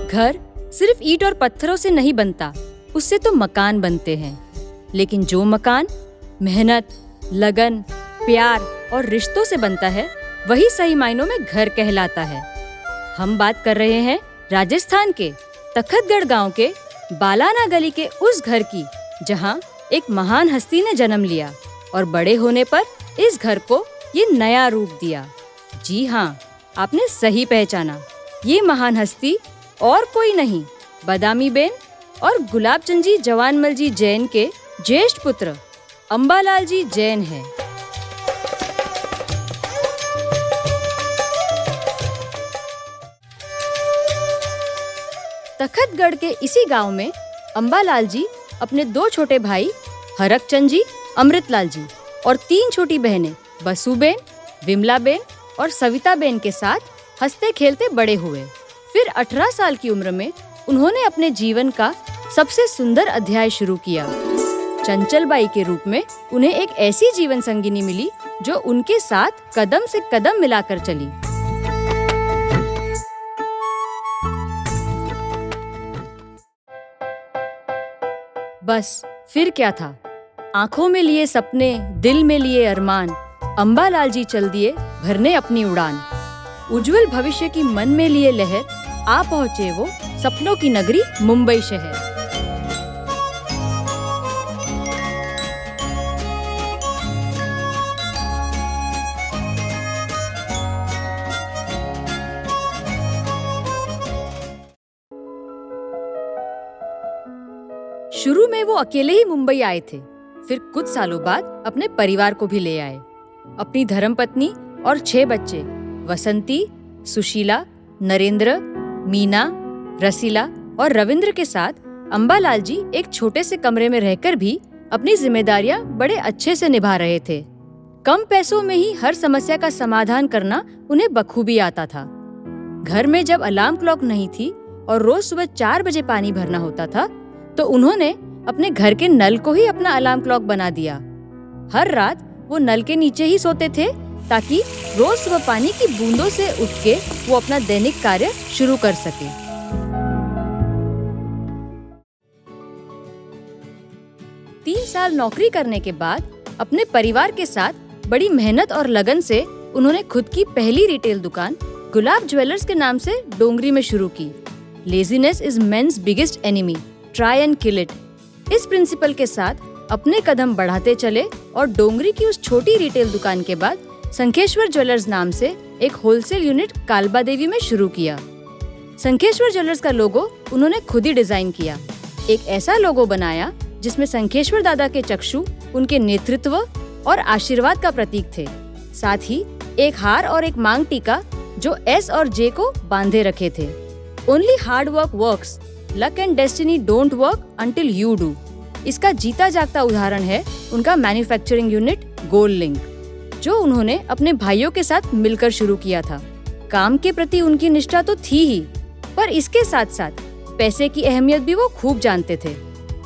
घर सिर्फ ईंट और पत्थरों से नहीं बनता, उससे तो मकान बनते हैं। लेकिन जो मकान मेहनत, लगन, प्यार और रिश्तों से बनता है, वही सही मायनों में घर कहलाता है। हम बात कर रहे हैं राजस्थान के तखतगढ़ गांव के बालाना गली के उस घर की, जहां एक महान हस्ती ने जन्म लिया और बड़े होने पर इस घर को ये नया रूप दिया। जी हाँ, आपने सही पहचाना। ये महान हस्ती और कोई नहीं, बदामी बेन और गुलाबचंद जी जवानमल जी जैन के ज्येष्ठ पुत्र अंबालाल जी जैन है। तखतगढ़ के इसी गांव में अंबालाल जी अपने 2 छोटे भाई हरकचंद जी, अमृतलाल जी और 3 छोटी बहनें बसूबेन, विमलाबेन और सविताबेन के साथ हंसते खेलते बड़े हुए। फिर 18 साल की उम्र में उन्होंने अपने जीवन का सबसे सुंदर अध्याय शुरू किया। चंचलबाई के रूप में उन्हें एक ऐसी जीवन संगिनी मिली जो उनके साथ कदम से कदम मिलाकर चली। बस फिर क्या था, आंखों में लिए सपने, दिल में लिए अरमान, अंबालाल जी चल दिए भरने अपनी उड़ान। उज्जवल भविष्य की मन में लिए लहर, आ पहुँचे वो सपनों की नगरी मुंबई शहर। शुरू में वो अकेले ही मुंबई आए थे, फिर कुछ सालों बाद अपने परिवार को भी ले आए। अपनी धर्मपत्नी और 6 बच्चे वसंती, सुशीला, नरेंद्र, मीना, रसीला और रविंद्र के साथ अंबालाल जी एक छोटे से कमरे में रहकर भी अपनी जिम्मेदारियां बड़े अच्छे से निभा रहे थे। कम पैसों में ही हर समस्या का समाधान करना उन्हें बखूबी आता था। घर में जब अलार्म क्लॉक नहीं थी और रोज सुबह 4 बजे पानी भरना होता था, तो उन्होंने अपने घर के नल को ही अपना अलार्म क्लॉक बना दिया। हर रात वो नल के नीचे ही सोते थे, ताकि रोज सुबह पानी की बूंदों से उठ के वो अपना दैनिक कार्य शुरू कर सके। 3 साल नौकरी करने के बाद अपने परिवार के साथ बड़ी मेहनत और लगन से उन्होंने खुद की पहली रिटेल दुकान गुलाब ज्वेलर्स के नाम से डोंगरी में शुरू की। Laziness is man's biggest enemy, try and kill it. इस प्रिंसिपल के साथ अपने कदम बढ़ाते चले और डोंगरी की उस छोटी रिटेल दुकान के बाद संखेश्वर ज्वेलर्स नाम से एक होलसेल यूनिट कालबा देवी में शुरू किया। संखेश्वर ज्वेलर्स का लोगो उन्होंने खुद ही डिजाइन किया। एक ऐसा लोगो बनाया जिसमें संखेश्वर दादा के चक्षु उनके नेतृत्व और आशीर्वाद का प्रतीक थे। साथ ही एक हार और एक मांग टीका जो एस और जे को बांधे रखे थे। Only hard work works, luck and destiny don't work until you do. इसका जीता जागता उदाहरण है उनका मैन्युफैक्चरिंग यूनिट गोल्ड लिंक, जो उन्होंने अपने भाइयों के साथ मिलकर शुरू किया था। काम के प्रति उनकी निष्ठा तो थी ही, पर इसके साथ साथ पैसे की अहमियत भी वो खूब जानते थे।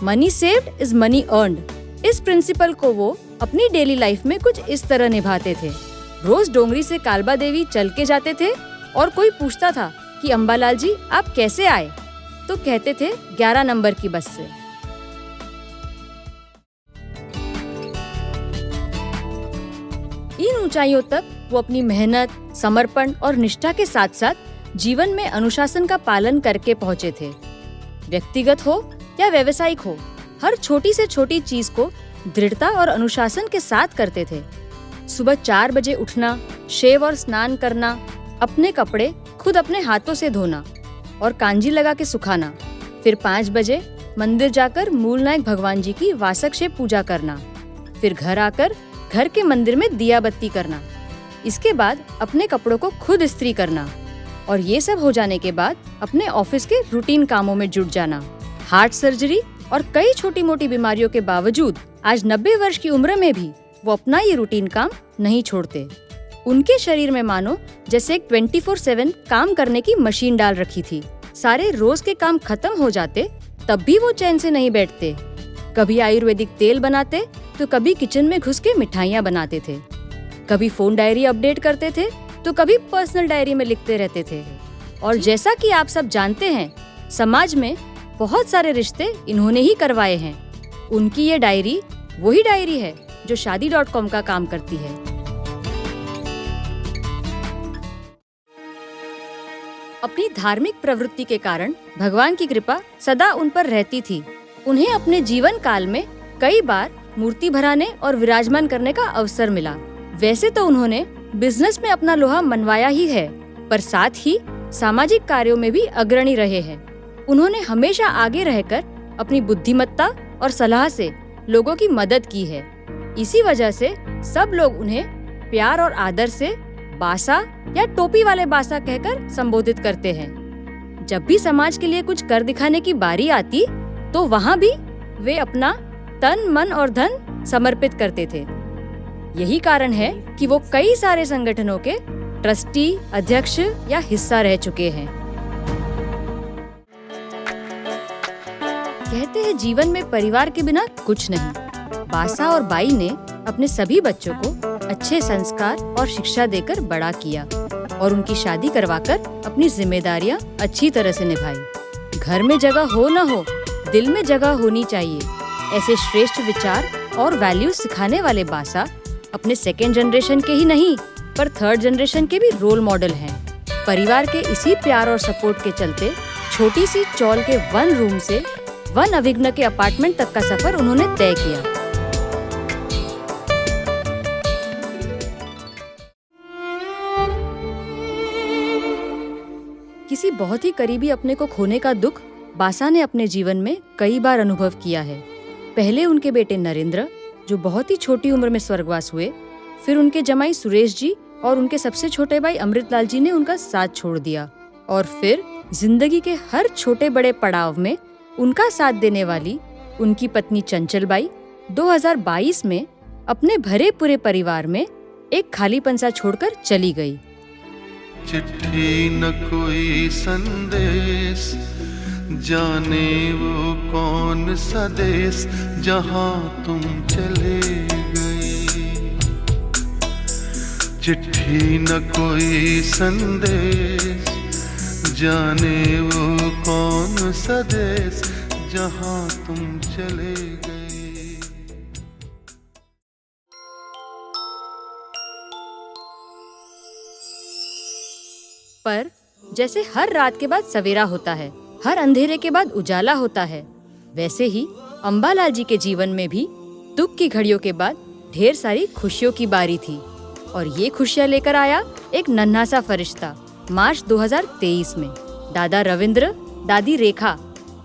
Money saved is money earned. इस प्रिंसिपल को वो अपनी डेली लाइफ में कुछ इस तरह निभाते थे। रोज डोंगरी से कालबा देवी चल के जाते थे और कोई पूछता था कि अंबालाल जी आप कैसे आए, तो कहते थे 11 नंबर की बस से। इन ऊंचाइयों तक वो अपनी मेहनत, समर्पण और निष्ठा के साथ साथ जीवन में अनुशासन का पालन करके पहुंचे थे। व्यक्तिगत हो या व्यावसायिक हो, हर छोटी से छोटी चीज को दृढ़ता और अनुशासन के साथ करते थे। सुबह 4 बजे उठना, शेव और स्नान करना, अपने कपड़े खुद अपने हाथों से धोना और कांजी लगा के सुखाना, फिर 5 बजे मंदिर जाकर मूलनायक भगवान जी की वासक्षेप पूजा करना, फिर घर आकर घर के मंदिर में दिया बत्ती करना, इसके बाद अपने कपड़ों को खुद इस्त्री करना और ये सब हो जाने के बाद अपने ऑफिस के रूटीन कामों में जुट जाना। हार्ट सर्जरी और कई छोटी मोटी बीमारियों के बावजूद आज 90 वर्ष की उम्र में भी वो अपना ये रूटीन काम नहीं छोड़ते। उनके शरीर में मानो जैसे एक 24/7 काम करने की मशीन डाल रखी थी। सारे रोज के काम खत्म हो जाते तब भी वो चैन से नहीं बैठते। कभी आयुर्वेदिक तेल बनाते तो कभी किचन में घुस के मिठाइयाँ बनाते थे, कभी फोन डायरी अपडेट करते थे तो कभी पर्सनल डायरी में लिखते रहते थे। और जैसा कि आप सब जानते हैं समाज में बहुत सारे रिश्ते इन्होंने ही करवाए हैं। उनकी ये डायरी वही डायरी है जो शादी.com का काम करती है। अपनी धार्मिक प्रवृत्ति के कारण भगवान की कृपा सदा उन पर रहती थी। उन्हें अपने जीवन काल में कई बार मूर्ति भराने और विराजमान करने का अवसर मिला। वैसे तो उन्होंने बिजनेस में अपना लोहा मनवाया ही है, पर साथ ही सामाजिक कार्यों में भी अग्रणी रहे हैं। उन्होंने हमेशा आगे रहकर अपनी बुद्धिमत्ता और सलाह से लोगों की मदद की है। इसी वजह से सब लोग उन्हें प्यार और आदर से बासा या टोपी वाले बासा कहकर संबोधित करते हैं। जब भी समाज के लिए कुछ कर दिखाने की बारी आती तो वहाँ भी वे अपना तन, मन और धन समर्पित करते थे। यही कारण है कि वो कई सारे संगठनों के ट्रस्टी, अध्यक्ष या हिस्सा रह चुके हैं। कहते हैं जीवन में परिवार के बिना कुछ नहीं। बासा और बाई ने अपने सभी बच्चों को अच्छे संस्कार और शिक्षा देकर बड़ा किया और उनकी शादी करवाकर अपनी जिम्मेदारियां अच्छी तरह से निभाई। घर में जगह हो न हो, दिल में जगह होनी चाहिए, ऐसे श्रेष्ठ विचार और वैल्यूज सिखाने वाले बासा अपने सेकेंड जनरेशन के ही नहीं पर थर्ड जनरेशन के भी रोल मॉडल हैं। परिवार के इसी प्यार और सपोर्ट के चलते छोटी सी चौल के 1 रूम से 1 अविघ्न के अपार्टमेंट तक का सफर उन्होंने तय किया। किसी बहुत ही करीबी अपने को खोने का दुख बासा ने अपने जीवन में कई बार अनुभव किया है। पहले उनके बेटे नरेंद्र, जो बहुत ही छोटी उम्र में स्वर्गवास हुए, फिर उनके जमाई सुरेश जी और उनके सबसे छोटे भाई अमृतलाल जी ने उनका साथ छोड़ दिया, और फिर जिंदगी के हर छोटे बड़े पड़ाव में उनका साथ देने वाली उनकी पत्नी चंचल बाई 2022 में अपने भरे पूरे परिवार में एक खालीपन सा छोड़कर चली गई। चिट्ठी न कोई संदेश, जाने वो कौन सा देश जहाँ तुम चले गए। चिट्ठी न कोई संदेश, जाने वो कौन सा देश जहाँ तुम चले गए। पर जैसे हर रात के बाद सवेरा होता है, हर अंधेरे के बाद उजाला होता है, वैसे ही अंबालाल जी के जीवन में भी दुख की घड़ियों के बाद ढेर सारी खुशियों की बारी थी। और ये खुशियाँ लेकर आया एक नन्हा सा फरिश्ता मार्च 2023 में। दादा रविंद्र, दादी रेखा,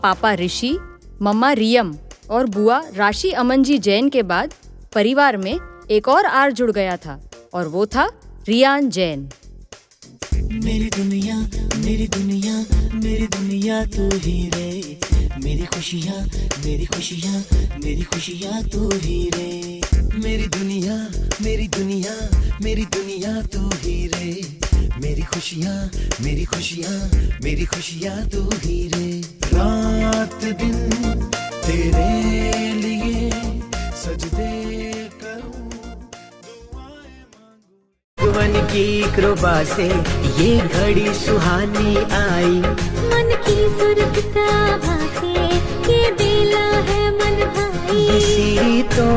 पापा ऋषि, मम्मा रियम और बुआ राशि अमन जी जैन के बाद परिवार में एक और आर जुड़ गया था, और वो था रियान जैन। मेरी दुनिया, मेरी दुनिया, मेरी दुनिया तू ही रे। मेरी खुशियाँ, मेरी खुशियाँ, मेरी खुशियाँ तू ही रे। मेरी दुनिया, मेरी दुनिया, मेरी दुनिया तू ही रे। मेरी खुशियाँ, मेरी खुशियाँ, मेरी खुशियाँ तू ही रे। रात दिन तेरे लिए सजदे करूं, भगवान की कृपा से ये घड़ी सुहानी आई। मन की सुरक्षिता भासे ये बेला है मन भाई। ये सीढ़ी तो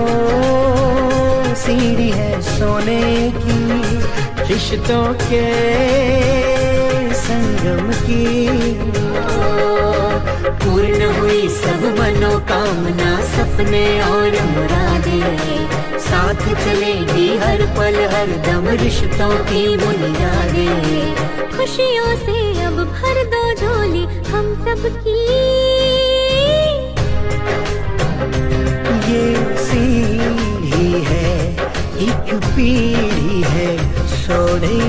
सीढ़ी है सोने की, रिश्तों के संगम की। पूर्ण हुई सब मनोकामना, सपने और मुरादें, साथ चलेगी हर पल हर दम रिश्तों की बुनियादें। खुशियों से अब भर दो झोली हम सबकी। ये सीढ़ी है, एक पीढ़ी है, सोने